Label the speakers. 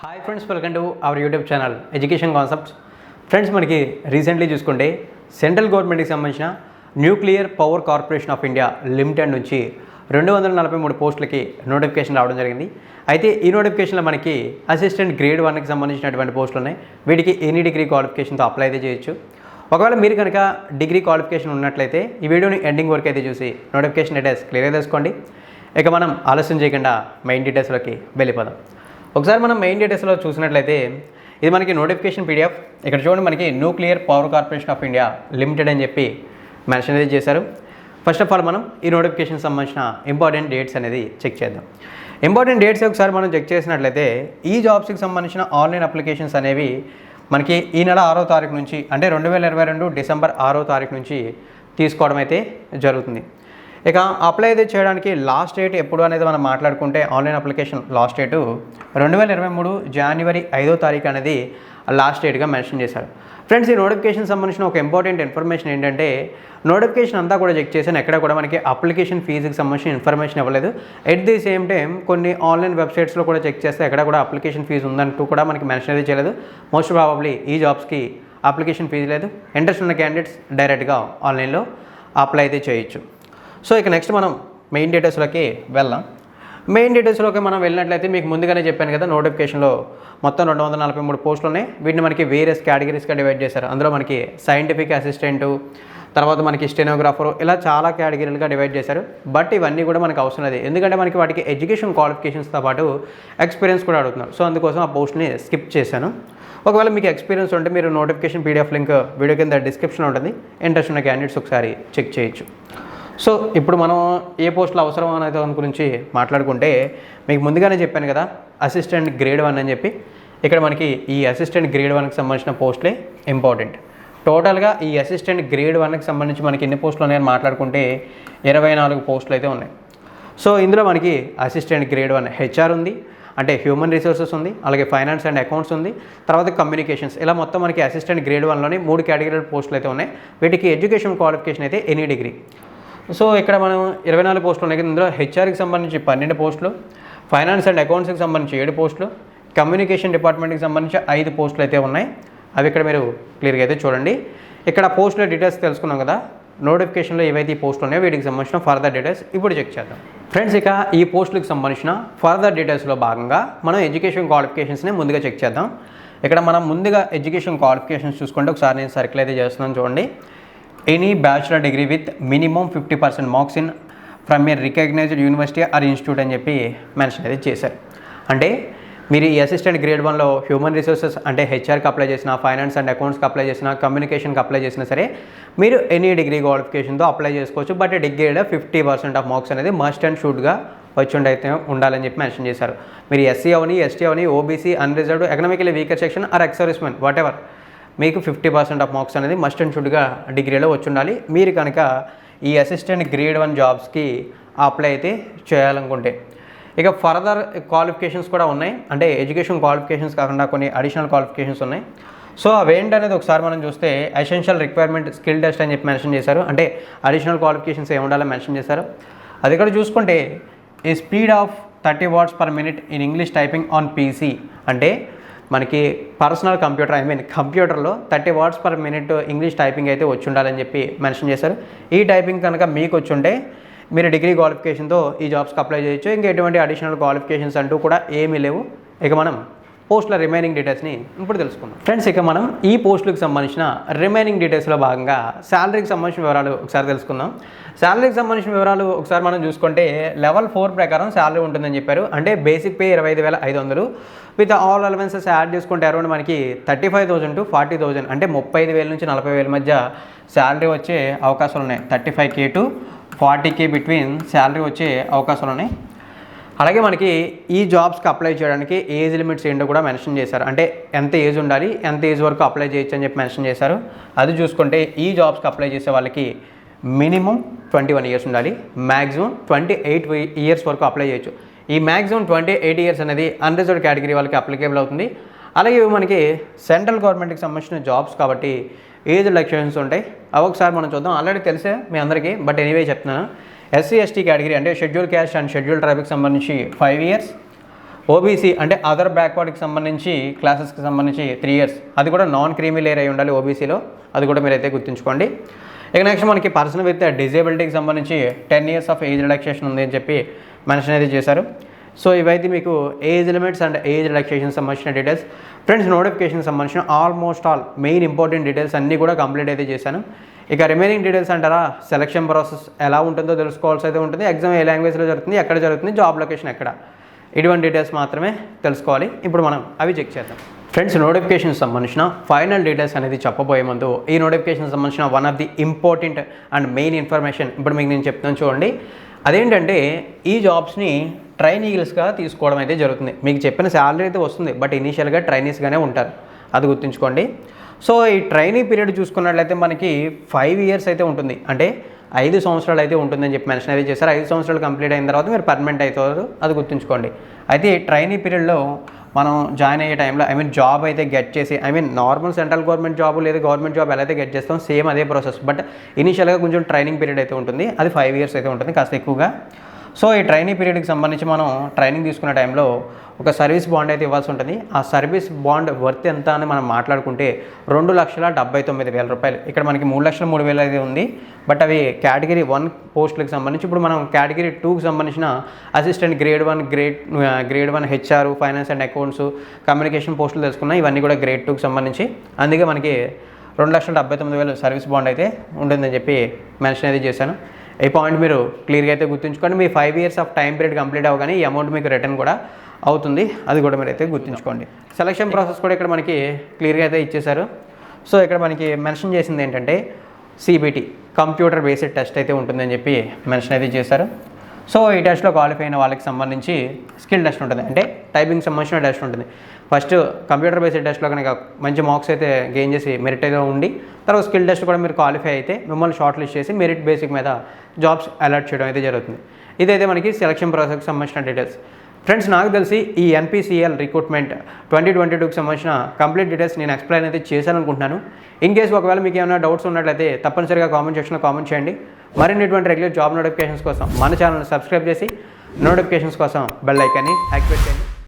Speaker 1: Hi friends, welcome to our YouTube channel education concepts. Friends, మనకి recently చూసుకుంటే central గవర్నమెంట్కి సంబంధించిన nuclear power corporation of India limited నుంచి 243 పోస్టులకి నోటిఫికేషన్ రావడం జరిగింది. అయితే ఈ నోటిఫికేషన్లో మనకి అసిస్టెంట్ గ్రేడ్ 1కి సంబంధించినటువంటి పోస్టులు ఉన్నాయి. వీటికి ఎనీ డిగ్రీ క్వాలిఫికేషన్తో అప్లై అయితే చేయొచ్చు. ఒకవేళ మీరు కనుక డిగ్రీ క్వాలిఫికేషన్ ఉన్నట్లయితే ఈ వీడియోని ఎండింగ్ వరకు అయితే చూసి నోటిఫికేషన్ డీటెయిల్స్ క్లియర్గా తెలుసుకోండి. ఇక మనం ఆలస్యం చేయకుండా మెయిన్ డీటెయిల్స్లోకి వెళ్ళిపోదాం. ఒకసారి మనం మెయిన్ డీటెయిల్స్లో చూసినట్లయితే ఇది మనకి నోటిఫికేషన్ పీడిఎఫ్. ఇక్కడ చూడండి, మనకి nuclear power corporation of India limited అని చెప్పి మెన్షన్ అయితే చేశారు. ఫస్ట్ ఆఫ్ ఆల్ మనం ఈ నోటిఫికేషన్ సంబంధించిన ఇంపార్టెంట్ డేట్స్ అనేది చెక్ చేద్దాం. ఇంపార్టెంట్ డేట్స్ ఒకసారి మనం చెక్ చేసినట్లయితే ఈ జాబ్స్కి సంబంధించిన ఆన్లైన్ అప్లికేషన్స్ అనేవి మనకి ఈ నెల 6వ తారీఖు నుంచి, అంటే 2022 డిసెంబర్ 6వ తారీఖు నుంచి తీసుకోవడం అయితే జరుగుతుంది. ఇక అప్లై అయితే చేయడానికి లాస్ట్ డేట్ ఎప్పుడు అనేది మనం మాట్లాడుకుంటే ఆన్లైన్ అప్లికేషన్ లాస్ట్ డేటు 2023 జనవరి 5వ తారీఖు అనేది లాస్ట్ డేట్గా మెన్షన్ చేశారు. ఫ్రెండ్స్, ఈ నోటిఫికేషన్ సంబంధించిన ఒక ఇంపార్టెంట్ ఇన్ఫర్మేషన్ ఏంటంటే నోటిఫికేషన్ అంతా కూడా చెక్ చేసాను, ఎక్కడ కూడా మనకి అప్లికేషన్ ఫీజుకి సంబంధించిన ఇన్ఫర్మేషన్ ఇవ్వలేదు. ఎట్ ది సేమ్ టైం కొన్ని ఆన్లైన్ వెబ్సైట్స్లో కూడా చెక్ చేస్తే ఎక్కడ కూడా అప్లికేషన్ ఫీజు ఉందంటూ కూడా మనకి మెన్షన్ అయితే చేయలేదు. మోస్ట్ ప్రాబబ్లీ ఈ జాబ్స్కి అప్లికేషన్ ఫీజు లేదు. ఇంట్రెస్ట్ ఉన్న క్యాండిడేట్స్ డైరెక్ట్గా ఆన్లైన్లో అప్లై అయితే చేయొచ్చు. సో ఇక నెక్స్ట్ మనం మెయిన్ డీటెయిల్స్లోకి వెళ్దాం. మెయిన్ డీటెయిల్స్లోకి మనం వెళ్ళినట్లయితే మీకు ముందుగానే చెప్పాను కదా, నోటిఫికేషన్లో మొత్తం 243 పోస్టులు ఉన్నాయి. వీటిని మనకి వేరియస్ కేటగిరీస్గా డివైడ్ చేశారు. అందులో మనకి సైంటిఫిక్ అసిస్టెంటు, తర్వాత మనకి స్టెనోగ్రాఫరు, ఇలా చాలా కేటగిరీలుగా డివైడ్ చేశారు. బట్ ఇవన్నీ కూడా మనకు అవసరం లేదు, ఎందుకంటే మనకి వాటికి ఎడ్యుకేషన్ క్వాలిఫికేషన్స్తో పాటు ఎక్స్పీరియన్స్ కూడా అడుగుతున్నారు. సో అందుకోసం ఆ పోస్ట్ని స్కిప్ చేశాను. ఒకవేళ మీకు ఎక్స్పీరియన్స్ ఉంటే మీరు నోటిఫికేషన్ పీడిఎఫ్ లింక్ వీడియో కింద డిస్క్రిప్షన్ ఉంటుంది, ఇంట్రెస్ట్ ఉన్న క్యాండిడేట్స్ ఒకసారి చెక్ చేయొచ్చు. సో ఇప్పుడు మనం ఏ పోస్టులు అవసరం అనే దాని గురించి మాట్లాడుకుంటే మీకు ముందుగానే చెప్పాను కదా, అసిస్టెంట్ గ్రేడ్ 1 అని చెప్పి. ఇక్కడ మనకి ఈ అసిస్టెంట్ గ్రేడ్ 1కి సంబంధించిన పోస్టులే ఇంపార్టెంట్. టోటల్గా ఈ అసిస్టెంట్ గ్రేడ్ 1కి సంబంధించి మనకి ఎన్ని పోస్టులు ఉన్నాయని మాట్లాడుకుంటే 24 పోస్టులు అయితే ఉన్నాయి. సో ఇందులో మనకి అసిస్టెంట్ గ్రేడ్ 1 హెచ్ఆర్ ఉంది, అంటే హ్యూమన్ రిసోర్సెస్ ఉంది, అలాగే ఫైనాన్స్ అండ్ అకౌంట్స్ ఉంది, తర్వాత కమ్యూనికేషన్స్, ఇలా మొత్తం మనకి అసిస్టెంట్ గ్రేడ్ 1లోని 3 కేటగిరీల పోస్టులు అయితే ఉన్నాయి. వీటికి ఎడ్యుకేషన్ క్వాలిఫికేషన్ అయితే ఎనీ డిగ్రీ. సో ఇక్కడ మనం 24 పోస్టులు ఉన్నాయి. ఇందులో హెచ్ఆర్కి సంబంధించి 12 పోస్టులు, ఫైనాన్స్ అండ్ అకౌంట్స్కి సంబంధించి 7 పోస్టులు, కమ్యూనికేషన్ డిపార్ట్మెంట్కి సంబంధించి 5 పోస్టులు అయితే ఉన్నాయి. అవి ఇక్కడ మీరు క్లియర్గా అయితే చూడండి. ఇక్కడ పోస్టుల డీటెయిల్స్ తెలుసుకున్నాం కదా, నోటిఫికేషన్లో ఏవైతే ఈ పోస్టులు ఉన్నాయో వీటికి సంబంధించిన ఫర్దర్ డీటెయిల్స్ ఇప్పుడు చెక్ చేద్దాం. ఫ్రెండ్స్, ఇక ఈ పోస్టులకు సంబంధించిన ఫర్దర్ డీటెయిల్స్లో భాగంగా మనం ఎడ్యుకేషన్ క్వాలిఫికేషన్స్ని ముందుగా చెక్ చేద్దాం. ఇక్కడ మనం ముందుగా ఎడ్యుకేషన్ క్వాలిఫికేషన్స్ చూసుకుంటే ఒకసారి నేను సర్కిల్ అయితే చేస్తున్నాను చూడండి. Any bachelor degree with minimum 50% marks in from a recognized university or institute అని చెప్పి మెన్షన్ అయితే చేశారు. అంటే మీరు ఈ అసిస్టెంట్ గ్రేడ్ 1లో హ్యూమన్ రిసోర్సెస్ అంటే హెచ్ఆర్కి అప్లై చేసిన, ఫైనాన్స్ అండ్ అకౌంట్స్కి అప్లై చేసిన, కమ్యూనికేషన్కి అప్లై చేసినా సరే మీరు ఎనీ డిగ్రీ క్వాలిఫికేషన్తో అప్లై చేసుకోవచ్చు. బట్ డిగ్రీలో 50% ఆఫ్ మార్క్స్ అనేది మస్ట్ అండ్ షుడ్గా వచ్చి అయితే ఉండాలని చెప్పి మెన్షన్ చేశారు. మీరు ఎస్సీ అవని, ST Avani, OBC, unreserved, economically weaker section or ex servicemen, whatever, మీకు 50% ఆఫ్ మార్క్స్ అనేది మస్ట్ అండ్ షుడ్గా డిగ్రీలో వచ్చి ఉండాలి. మీరు కనుక ఈ అసిస్టెంట్ గ్రేడ్ 1 జాబ్స్కి అప్లై అయితే చేయాలనుకుంటే. ఇక ఫర్దర్ క్వాలిఫికేషన్స్ కూడా ఉన్నాయి, అంటే ఎడ్యుకేషన్ క్వాలిఫికేషన్స్ కాకుండా కొన్ని అడిషనల్ క్వాలిఫికేషన్స్ ఉన్నాయి. సో అవేంటనేది ఒకసారి మనం చూస్తే ఎసెన్షియల్ రిక్వైర్మెంట్ స్కిల్ టెస్ట్ అని చెప్పి మెన్షన్ చేశారు. అంటే అడిషనల్ క్వాలిఫికేషన్స్ ఏమి ఉండాలని మెన్షన్ చేశారు. అది ఇక్కడ చూసుకుంటే a speed of 30 words per minute in English typing on PC, అంటే మనకి పర్సనల్ కంప్యూటర్, కంప్యూటర్లో 30 words per minute English typing అయితే వచ్చి ఉండాలని చెప్పి మెన్షన్ చేశారు. ఈ టైపింగ్ కనుక మీకు వచ్చి ఉంటే మీరు డిగ్రీ క్వాలిఫికేషన్తో ఈ జాబ్స్కి అప్లై చేయొచ్చు. ఇంకా ఎటువంటి అడిషనల్ క్వాలిఫికేషన్స్ అంటూ కూడా ఏమీ లేవు. ఇక మనం పోస్టుల రిమైనింగ్ డీటెయిల్స్ని ఇప్పుడు తెలుసుకుందాం. ఫ్రెండ్స్, ఇక మనం ఈ పోస్టులకు సంబంధించిన రిమైనింగ్ డీటెయిల్స్లో భాగంగా శాలరీకి సంబంధించిన వివరాలు ఒకసారి తెలుసుకుందాం. శాలరీకి సంబంధించిన వివరాలు ఒకసారి మనం చూసుకుంటే లెవెల్ 4 ప్రకారం శాలరీ ఉంటుందని చెప్పారు. అంటే basic pay 25,500 with all allowances add చేసుకుంటే అరౌండ్ మనకి 35,000 to 40,000, అంటే 35,000 నుంచి 40,000 మధ్య శాలరీ వచ్చే అవకాశాలు ఉన్నాయి. 35K to 40K between salary వచ్చే అవకాశాలు ఉన్నాయి. అలాగే మనకి ఈ జాబ్స్కి అప్లై చేయడానికి ఏజ్ లిమిట్స్ ఏంటో కూడా మెన్షన్ చేశారు. అంటే ఎంత ఏజ్ ఉండాలి, ఎంత ఏజ్ వరకు అప్లై చేయొచ్చు అని చెప్పి మెన్షన్ చేశారు. అది చూసుకుంటే ఈ జాబ్స్కి అప్లై చేసే వాళ్ళకి మినిమం 21 years ఉండాలి, మ్యాక్సిమం 28 years వరకు అప్లై చేయొచ్చు. ఈ మ్యాక్సిమం 28 years అనేది అన్రిజర్వ్డ్ కేటగిరీ వాళ్ళకి అప్లికేబుల్ అవుతుంది. అలాగే మనకి సెంట్రల్ గవర్నమెంట్కి సంబంధించిన జాబ్స్ కాబట్టి ఏజ్ రిలాక్సేషన్స్ ఉంటాయి. అవి ఒకసారి మనం చూద్దాం. ఆల్రెడీ తెలిసే మీ అందరికీ, బట్ ఎనీవే చెప్తున్నాను. ఎస్సీ ఎస్టీ కేటగిరీ అంటే షెడ్యూల్ క్యాస్ట్ అండ్ షెడ్యూల్ ట్రైబ్కి సంబంధించి 5 years, ఓబీసీ అంటే అదర్ బ్యాక్వర్డ్కి సంబంధించి క్లాసెస్కి సంబంధించి 3 ఇయర్స్, అది కూడా నాన్ క్రీమీ లేయర్ అయి ఉండాలి ఓబీసీలో, అది కూడా మీరైతే గుర్తుంచుకోండి. ఇక నెక్స్ట్ మనకి పర్సన్ విత్ డిజేబిలిటీకి సంబంధించి 10 ఇయర్స్ ఆఫ్ ఏజ్ రిలాక్సేషన్ ఉంది అని చెప్పి మెన్షన్ అయితే చేశారు. సో ఇవైతే మీకు age limits and age relaxation సంబంధించిన డీటెయిల్స్. ఫ్రెండ్స్, నోటిఫికేషన్ సంబంధించిన almost all main important details అన్నీ కూడా కంప్లీట్ అయితే చేశాను. ఇక రిమైనింగ్ డీటెయిల్స్ అంటారా, సెలక్షన్ ప్రాసెస్ ఎలా ఉంటుందో తెలుసుకోవాల్సి అయితే ఉంటుంది, ఎగ్జామ్ ఏ లాంగ్వేజ్లో జరుగుతుంది, ఎక్కడ జరుగుతుంది, జాబ్ లొకేషన్ ఎక్కడ, ఇటువంటి డీటెయిల్స్ మాత్రమే తెలుసుకోవాలి. ఇప్పుడు మనం అవి చెక్ చేద్దాం. ఫ్రెండ్స్, నోటిఫికేషన్ సంబంధించిన ఫైనల్ డీటెయిల్స్ అనేది చెప్పబోయే ముందు ఈ నోటిఫికేషన్ సంబంధించిన one of the important and main information ఇప్పుడు మీకు నేను చెప్తాను చూడండి. అదేంటంటే ఈ జాబ్స్ని ట్రైనీస్గా తీసుకోవడం అయితే జరుగుతుంది. మీకు చెప్పిన శాలరీ అయితే వస్తుంది, బట్ ఇనీషియల్గా ట్రైనీస్గానే ఉంటారు, అది గుర్తుంచుకోండి. సో ఈ ట్రైనీ పీరియడ్ చూసుకున్నట్లయితే మనకి 5 ఇయర్స్ అయితే ఉంటుంది, అంటే 5 సంవత్సరాలు అయితే ఉంటుందని చెప్పి మెన్షన్ అయితే చేశారు. 5 సంవత్సరాలు కంప్లీట్ అయిన తర్వాత మీరు పర్మనెంట్ అవుతారు, అది గుర్తుంచుకోండి. అయితే ట్రైనీ పీరియడ్లో మనం జాయిన్ అయ్యే టైంలో జాబ్ అయితే గెట్ చేసి నార్మల్ సెంట్రల్ గవర్నమెంట్ జాబ్ లేదా గవర్నమెంట్ జాబ్ ఎలా అయితే గెట్ చేస్తాం సేమ్ అదే ప్రాసెస్, బట్ ఇనీషియల్గా కొంచెం ట్రైనింగ్ పీరియడ్ అయితే ఉంటుంది, అది 5 ఇయర్స్ అయితే ఉంటుంది, కాస్త ఎక్కువగా. సో ఈ ట్రైనింగ్ పీరియడ్కి సంబంధించి మనం ట్రైనింగ్ తీసుకునే టైంలో ఒక సర్వీస్ బాండ్ అయితే ఇవ్వాల్సి ఉంటుంది. ఆ సర్వీస్ బాండ్ వర్త్ ఎంత అని మనం మాట్లాడుకుంటే 2,79,000 రూపాయలు. ఇక్కడ మనకి 3,03,000 అయితే ఉంది, బట్ అవి కేటగిరీ 1 పోస్టులకు సంబంధించి. ఇప్పుడు మనం కేటగిరీ 2కి సంబంధించిన assistant grade 1 HR, finance and accounts, communication పోస్టులు తెలుసుకున్నాం, ఇవన్నీ కూడా గ్రేడ్ 2కి సంబంధించి. అందుకే మనకి 2,79,000 సర్వీస్ బాండ్ అయితే ఉంటుందని చెప్పి మెన్షన్ అయితే చేశాను. ఈ పాయింట్ మీరు క్లియర్గా అయితే గుర్తుంచుకోండి. మీ 5 years of time period complete అవ్వగానే ఈ అమౌంట్ మీకు రిటర్న్ కూడా అవుతుంది, అది కూడా మీరు అయితే గుర్తుంచుకోండి. సెలక్షన్ ప్రాసెస్ కూడా ఇక్కడ మనకి క్లియర్గా అయితే ఇచ్చేశారు. సో ఇక్కడ మనకి మెన్షన్ చేసింది ఏంటంటే CBT, కంప్యూటర్ బేస్డ్ టెస్ట్ అయితే ఉంటుందని చెప్పి మెన్షన్ అయితే చేశారు. సో ఈ టెస్ట్లో క్వాలిఫై అయిన వాళ్ళకి సంబంధించి స్కిల్ టెస్ట్ ఉంటుంది, అంటే టైపింగ్ సంబంధించిన టెస్ట్ ఉంటుంది. ఫస్ట్ కంప్యూటర్ బేస్డ్ టెస్ట్లో కనుక మంచి మార్క్స్ అయితే గెయిన్ చేసి మెరిట్ అయితే ఉండి, తర్వాత స్కిల్ టెస్ట్ కూడా మీరు క్వాలిఫై అయితే మిమ్మల్ని షార్ట్ లిస్ట్ చేసి మెరిట్ బేసిక్ మీద జాబ్స్ అలాట్ చేయడం అయితే జరుగుతుంది. ఇదైతే మనకి సెలక్షన్ ప్రాసెస్కి సంబంధించిన డీటెయిల్స్. ఫ్రెండ్స్, నాకు తెలిసి ఈ NPCL రిక్రూట్మెంట్ 2022కి సంబంధించిన కంప్లీట్ డీటెయిల్స్ నేను ఎక్స్ప్లెయిన్ అయితే చేశాను అనుకుంటున్నాను. ఇన్ కేసు ఒకవేళ మీకు ఏమైనా డౌట్స్ ఉన్నట్లయితే తప్పనిసరిగా కామెంట్ సెక్షన్లో కామెంట్ చేయండి. మరిన్ని ఇటువంటి రెగ్యులర్ జాబ్ నోటిఫికేషన్స్ కోసం మన ఛానల్ని సబ్స్క్రైబ్ చేసి నోటిఫికేషన్స్ కోసం బెల్ ఐకాన్ని యాక్టివేట్ చేయండి.